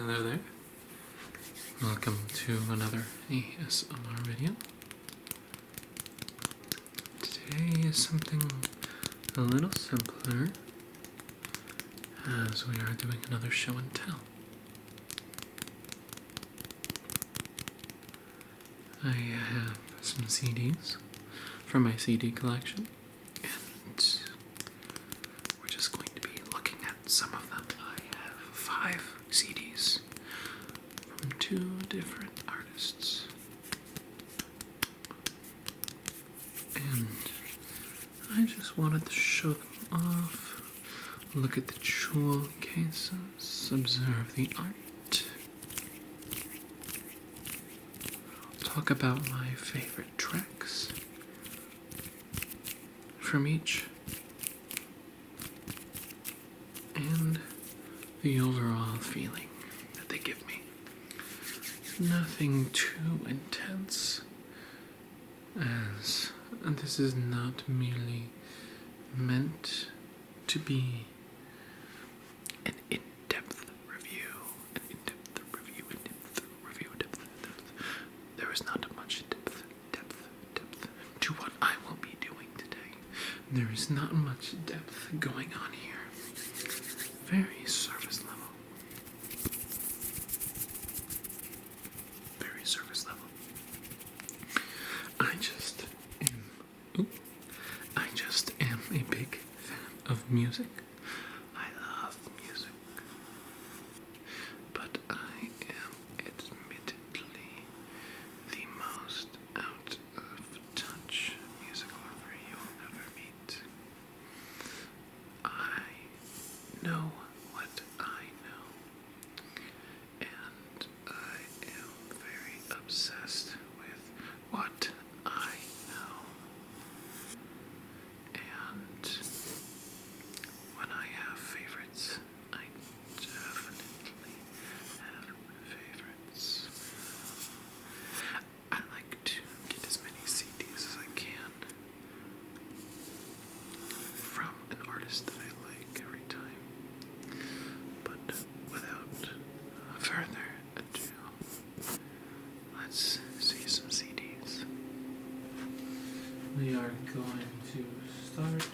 Hello there. Welcome to another ASMR video. Today is something a little simpler, as we are doing another show and tell. I have some CDs from my CD collection, and we're just going to be looking at some of them. I have 5 CDs from 2 different artists, and I just wanted to show them off, look at the jewel cases, observe the art, talk about my favorite tracks from each, and the overall feeling that they give me. Nothing too intense, as this is not merely meant to be an in-depth review. There is not much depth to what I will be doing today. There is not much depth going on here. Very surface level. Very surface level. I just am a big fan of music. I love music. But I am admittedly the most out of touch music lover you'll ever meet. I know what I know, and I am very obsessed with what I know. And when I have favorites, I definitely have favorites. I like to get as many CDs as I can from an artist that I like every time. But without further ado, let's see some CDs. We are going to start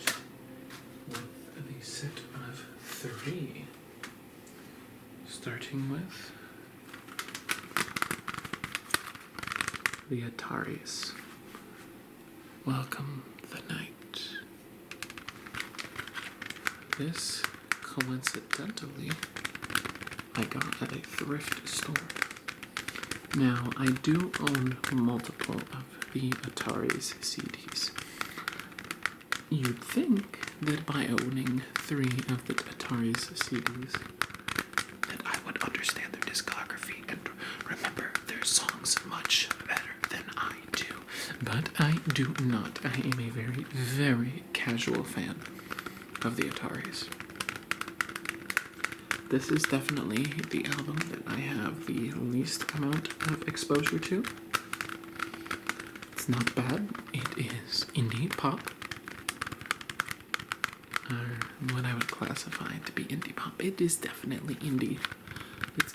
with the set of 3, starting with the Ataris. Welcome the Night. This, coincidentally, I got at a thrift store. Now, I do own multiple of the Atari's CDs. You'd think that by owning 3 of the Atari's CDs, that I would understand their discography and remember their songs much better than I do. But I do not. I am a very, very casual fan of the Ataris. This is definitely the album that I have the least amount of exposure to. It's not bad. It is indie pop. Or what I would classify to be indie pop. It is definitely indie. It's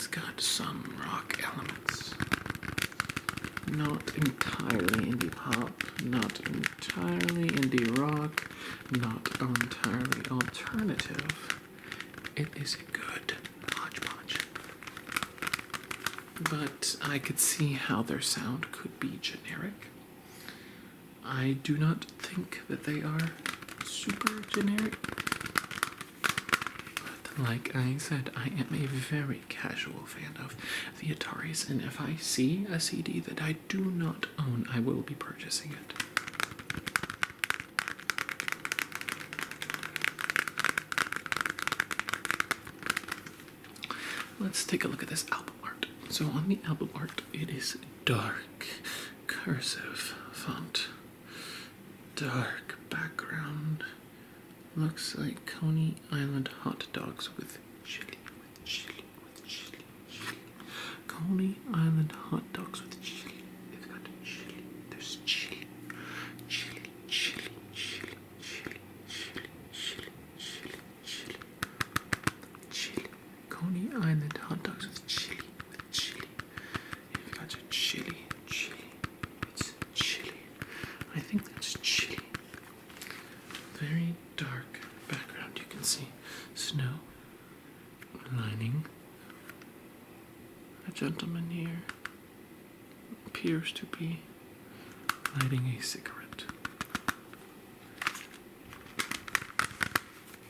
got some rock elements. Not entirely indie pop, not entirely indie rock, not entirely alternative. It is a good hodgepodge. But I could see how their sound could be generic. I do not think that they are super generic. But like I said, I am a very casual fan of the Ataris, and if I see a CD that I do not own, I will be purchasing it. Let's take a look at this album art. So on the album art, it is dark, cursive font, dark background. Looks like Coney Island hot dogs with chili. Coney Island hot dogs with chili. They've got chili. There's chili. Chili. let's see, snow lining. A gentleman here appears to be lighting a cigarette.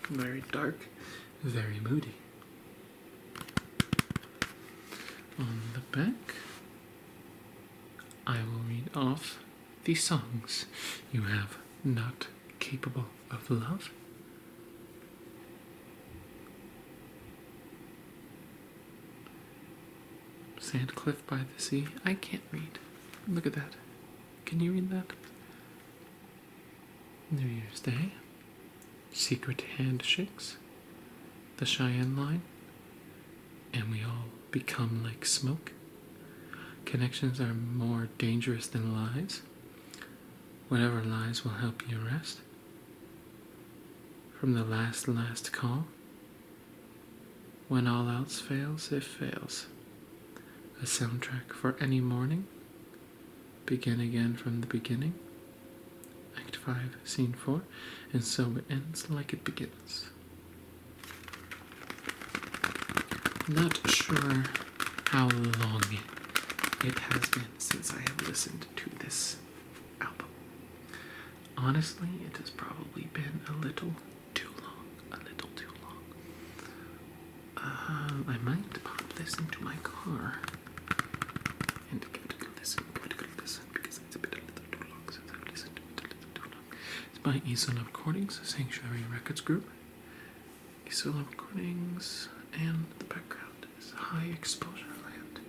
Very dark, very moody. On the back, I will read off the songs you have. Not Capable of Love, Sandcliff by the Sea. I can't read. Look at that. Can you read that? New Year's Day, Secret Handshakes, The Cheyenne Line, And We All Become Like Smoke, Connections Are More Dangerous Than Lies, Whatever Lies Will Help You Rest, From the Last Call, When All Else Fails, It Fails, A Soundtrack for Any Morning, Begin Again from the Beginning, Act 5, Scene 4, and So It Ends Like It Begins. Not sure how long it has been since I have listened to this album. Honestly, it has probably been a little too long. I might pop this into my car and give it a good listen, because it's a little too long since I've listened to it a little too long. It's by Isola Recordings, Sanctuary Records Group. Isola Recordings, and the background is high exposure land.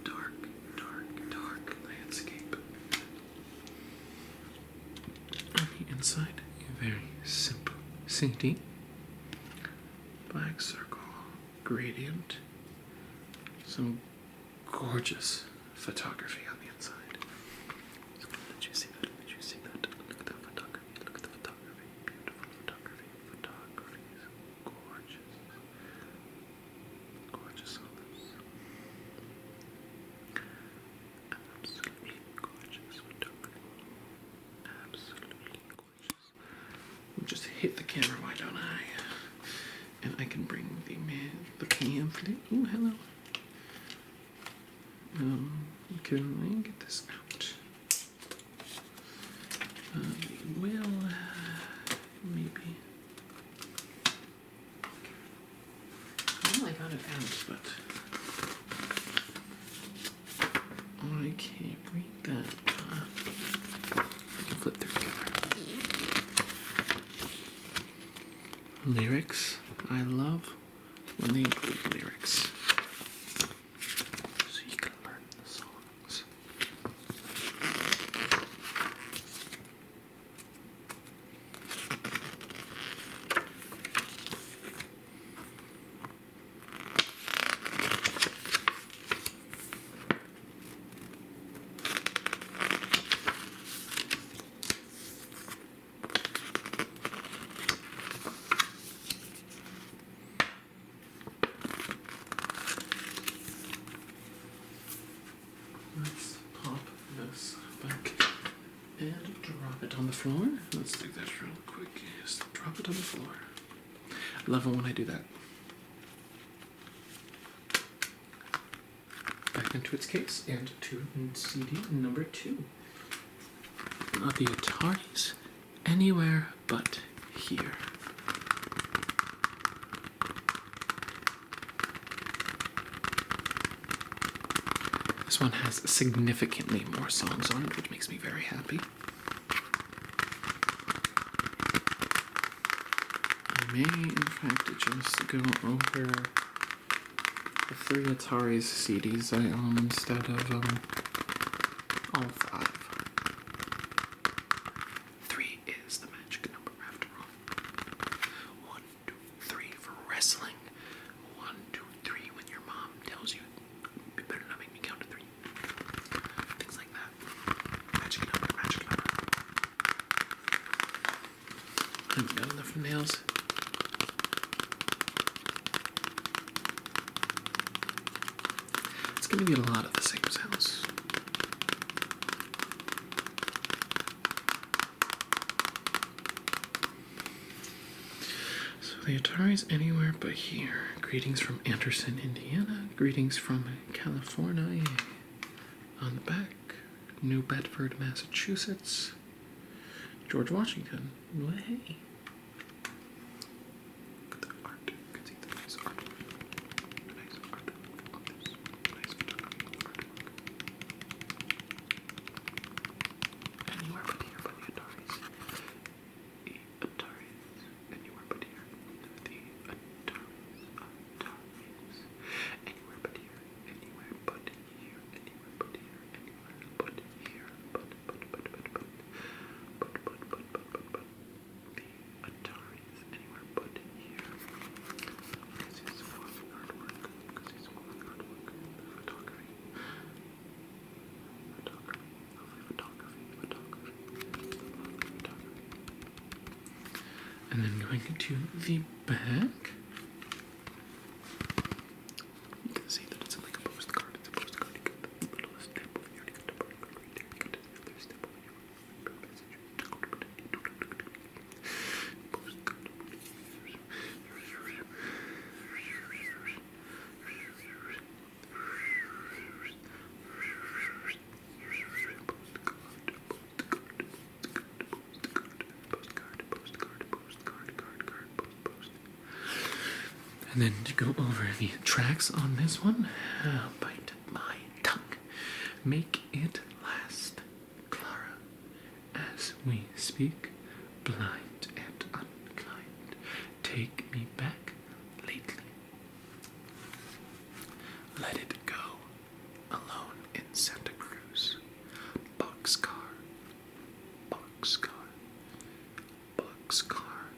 Dark landscape. On the inside, a very simple CD. Black circle, gradient, some gorgeous photography on the inside. So let you see that. Look at that photography. Beautiful photography. Photography is gorgeous. Gorgeous on this. Absolutely gorgeous photography. Absolutely gorgeous. We'll just hit the camera, why don't I? And I can bring the pamphlet. Oh, hello. Can we get this out? Well, maybe. Well, I got it out, but I can't read that. I can flip through together. Lyrics. I love when they include lyrics, so you can learn the songs. Let's pop this back and drop it on the floor. Let's do that real quick. Just drop it on the floor. I love it when I do that. Back into its case and to CD number 2. The Ataris, Anywhere But Here. This one has significantly more songs on it, which makes me very happy. I may, in fact, just go over the 3 Ataris CDs I own instead of all 5. 3 is the magic number after all. 1, 2, 3 for wrestling. 1, 2, 3 when your mom tells you, you better not make me count to 3. Things like that. Magic number. I haven't got enough nails. It's going to be a lot of the same sounds. So The Atari's anywhere but here. Greetings from Anderson, Indiana. Greetings from California. On the back, New Bedford, Massachusetts. George Washington. Well, hey. Look at the art. You can see the nice art. Nice art on this. Nice artwork. Anywhere but here for the Ataris. The Ataris. Anywhere but here. The Ataris. Ataris. Anywhere but here. Anywhere but here. Anywhere but here. Anywhere but here. But. The Ataris. Anywhere but here. This is fluffy artwork. Because it's fluffy artwork. Photography. Photography. And then going into the back, you can see that it's like a postcard. It's a postcard. You got the little stamp over here. You got the barcode right there. You got the other stamp over here. And then to go over the tracks on this one, bite my tongue. Make it last, Clara, as we speak, blind and unkind. Take me back lately. Let it go, alone in Santa Cruz. Boxcar, boxcar, boxcar,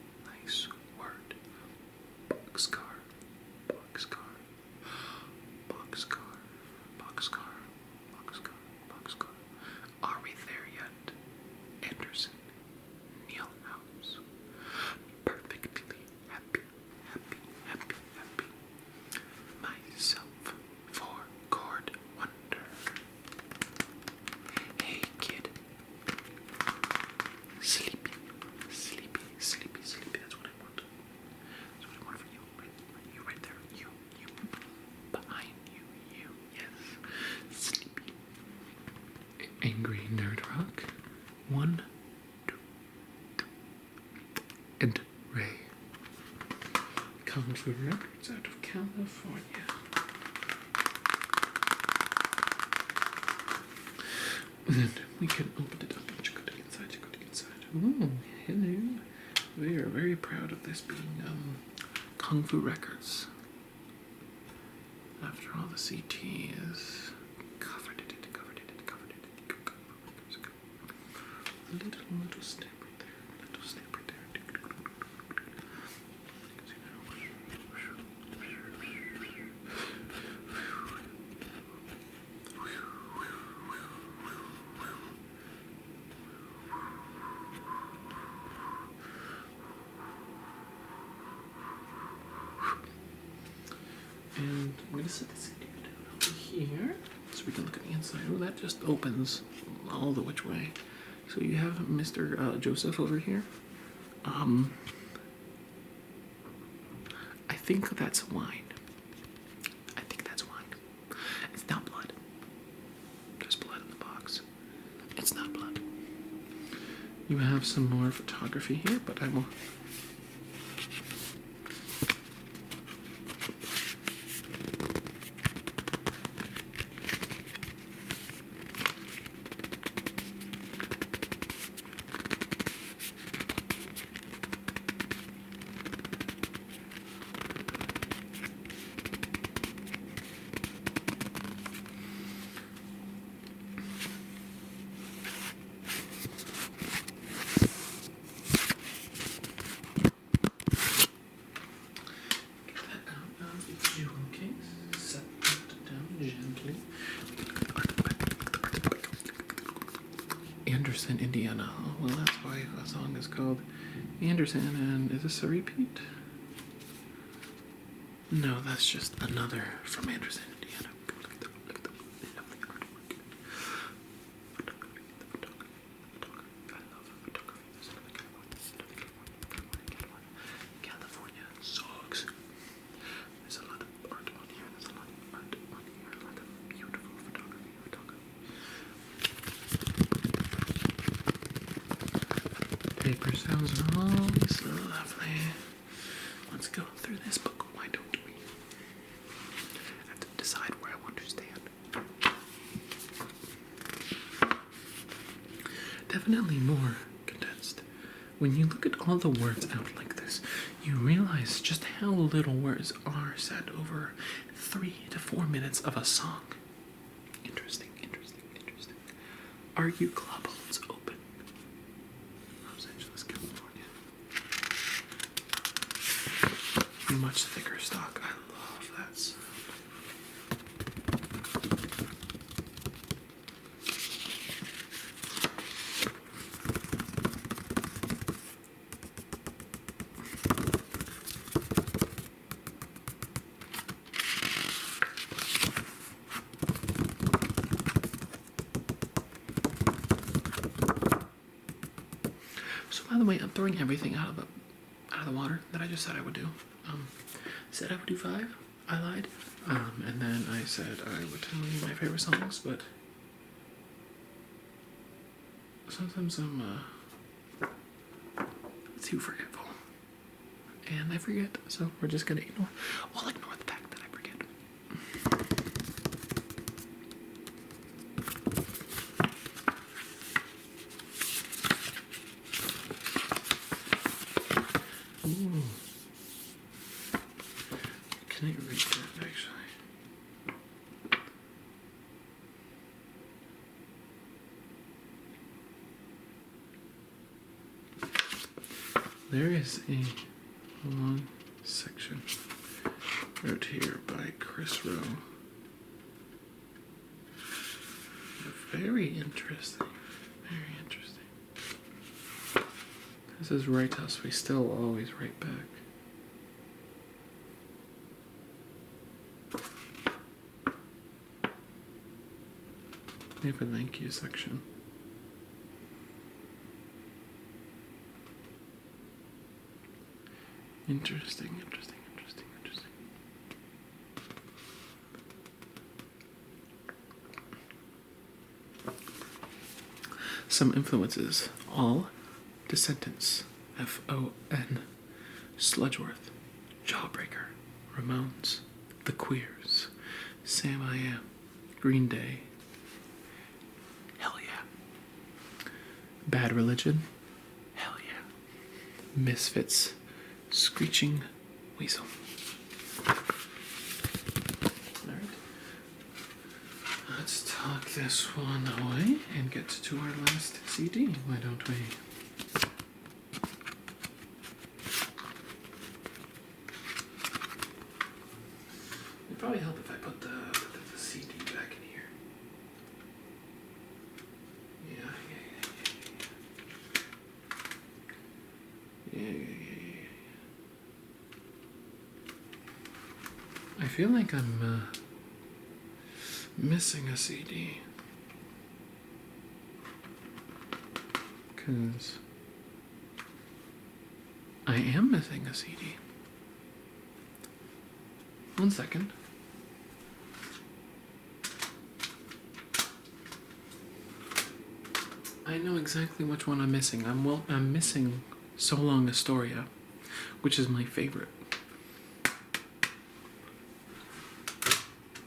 nice word. Boxcar. Boxcar, boxcar, boxcar, boxcar, boxcar. Are we there yet? Anderson, Neil House. Perfectly happy, happy, happy, happy. Myself for chord wonder. Hey kid. Sleepy, sleepy, sleepy, sleepy. That's what I want. That's what I want for you. You right there. You. Behind you. Yes. Sleepy. Angry Nerd Rock. 1, 2, 2. And Ray. Kung Fu Records out of California. And we can open it up. You go to the inside. You go to the inside. Ooh, hello. We are very proud of this being Kung Fu Records. After all, the CT is covered it. Little stamp right there. Little stamp right there. And I'm going to set this down over here so we can look at the inside. Oh, that just opens all the which way. So you have Mr. Joseph over here. I think that's wine. It's not blood. There's blood in the box. It's not blood. You have some more photography here, but I will... Anderson, Indiana. Oh, well, that's why the song is called Anderson. And is this a repeat? No, that's just another from Anderson, Indiana. Look at the lovely artwork. Photography. I love photography. California. let's go through this book. Why don't we? I have to decide where I want to stand. Definitely more condensed. When you look at all the words out like this, you realize just how little words are said over 3 to 4 minutes of a song. Interesting. Argue Club holds open. Los Angeles, California. Much thicker stock. I love that sound. So by the way, I'm throwing everything out of the water that I just said I would do. Said I would do 5. I lied. And then I said I would tell you my favorite songs, but sometimes I'm too forgetful. And I forget, so we're just gonna ignore. We'll ignore the fact that I forget. Ooh. Can I read that actually? There is a long section wrote here by Chris Rowe. Very interesting. Very interesting. This is write us. We still always write back. We have a thank you section. Interesting. Some influences. All Descendants, F.O.N., Sludgeworth, Jawbreaker, Ramones, The Queers, Sam I Am, Green Day, hell yeah. Bad Religion, hell yeah. Misfits, Screeching Weasel. Alright. Let's tuck this one away and get to our last CD, why don't we? It'd probably help if I put the CD back in here. Yeah. I feel like I'm missing a CD. Because I am missing a CD. 1 second. I know exactly which one I'm missing. I'm missing So Long Astoria, which is my favorite.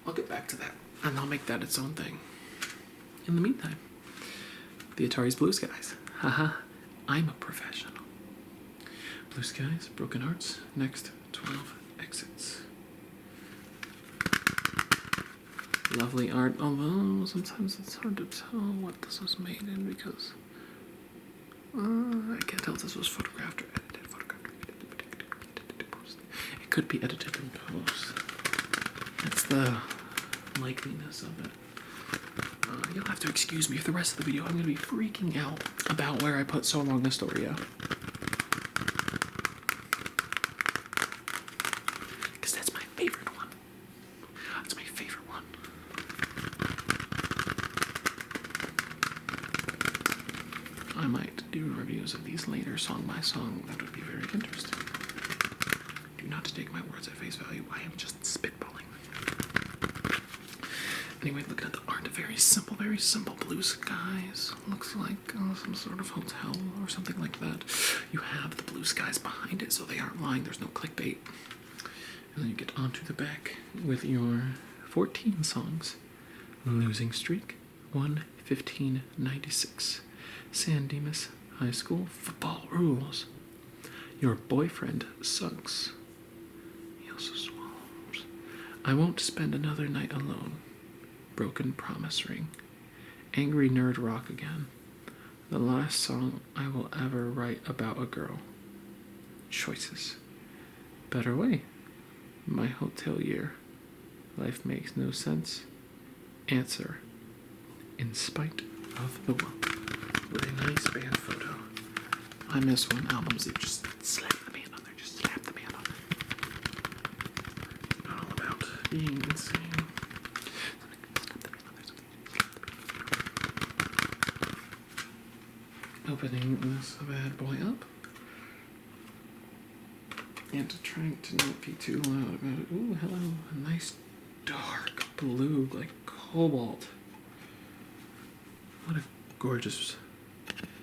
I'll get back to that, and I'll make that its own thing. In the meantime, the Atari's Blue Skies. Haha, I'm a professional. Blue Skies, Broken Hearts, next 12 exits. Lovely art, although sometimes it's hard to tell what this was made in because I can't tell if this was photographed or edited. It could be edited in post. That's the likeliness of it. You'll have to excuse me for the rest of the video. I'm going to be freaking out about where I put So Long Astoria. Because that's my favorite one. That's my favorite one. I might do reviews of these later, song by song. That would be very interesting. Do not take my words at face value. I am just spitballing. Anyway, looking at the art, very simple blue skies. Looks like some sort of hotel or something like that. You have the blue skies behind it, so they aren't lying. There's no clickbait. And then you get onto the back with your 14 songs. Losing streak, 1:15:96. San Dimas High School football rules. Your boyfriend sucks. He also swallows. I won't spend another night alone. Broken promise ring. Angry nerd rock again. The last song I will ever write about a girl. Choices. Better way. My hotel year. Life makes no sense. Answer. In spite of the world. With a nice band photo. I miss when albums that just slap the man on there. Just slap the man on there. It's not all about being insane. Opening this bad boy up. And trying to not be too loud about it. Ooh, hello. A nice dark blue, like cobalt. What a gorgeous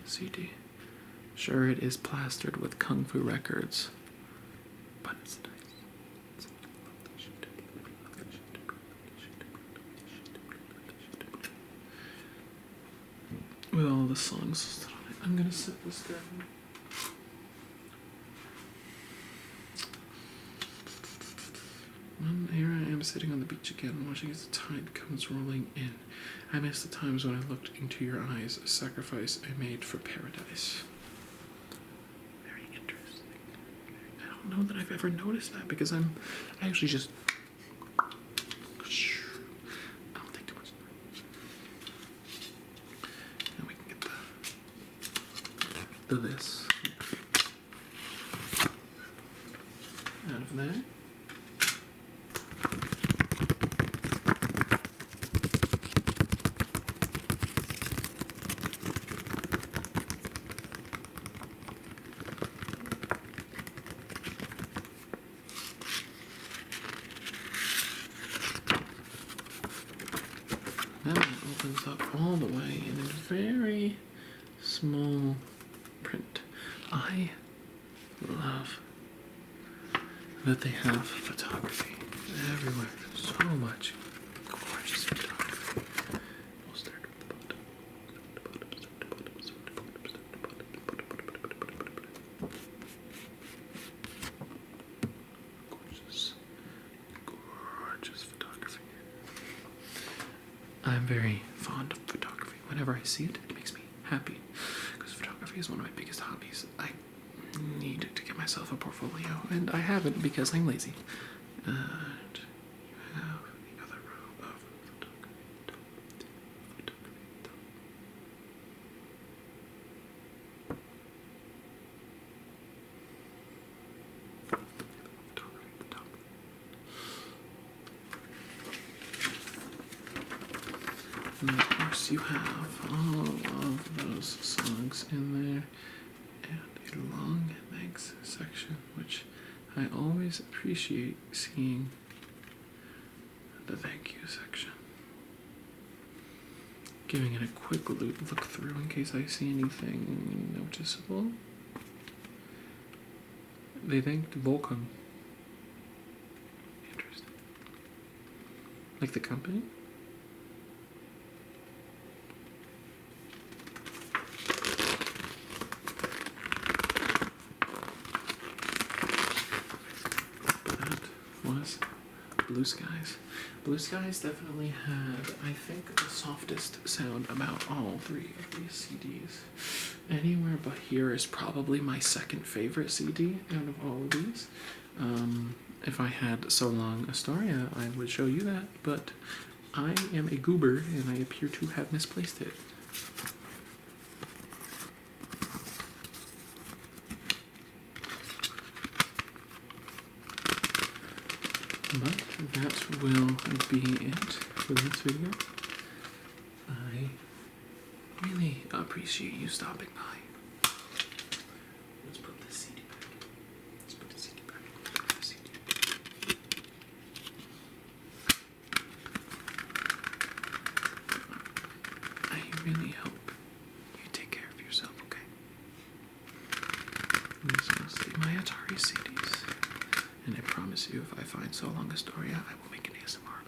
CD. Sure, it is plastered with Kung Fu records, but it's nice. With all the songs on it, I'm gonna set this down. Here I am sitting on the beach again, watching as the tide comes rolling in. I miss the times when I looked into your eyes, a sacrifice I made for paradise. Very interesting. I don't know that I've ever noticed that because I actually just. I don't take too much time. And we can get the this out of there. That one opens up all the way in a very small print. I love that they have photography everywhere. So much gorgeous photography. We'll start with the gorgeous photography. I'm very fond of photography. Whenever I see it, it makes me happy. Because photography is one of my biggest hobbies. I need to get myself a portfolio, and I haven't because I'm lazy. And you have the other row of photography. And of course you have all of those songs in there and a long thanks section, which I always appreciate seeing the thank you section. Giving it a quick look through in case I see anything noticeable. They thanked Volcom. Interesting. Like the company? Was Blue Skies. Blue Skies definitely had, I think, the softest sound about all three of these CDs. Anywhere But Here is probably my second favorite CD out of all of these. If I had So Long Astoria, I would show you that, but I am a goober and I appear to have misplaced it. But that will be it for this video. I really appreciate you stopping by. Let's put the CD back. Let's put the CD back. Put the CD. promise you, if I find so long a story, I will make an ASMR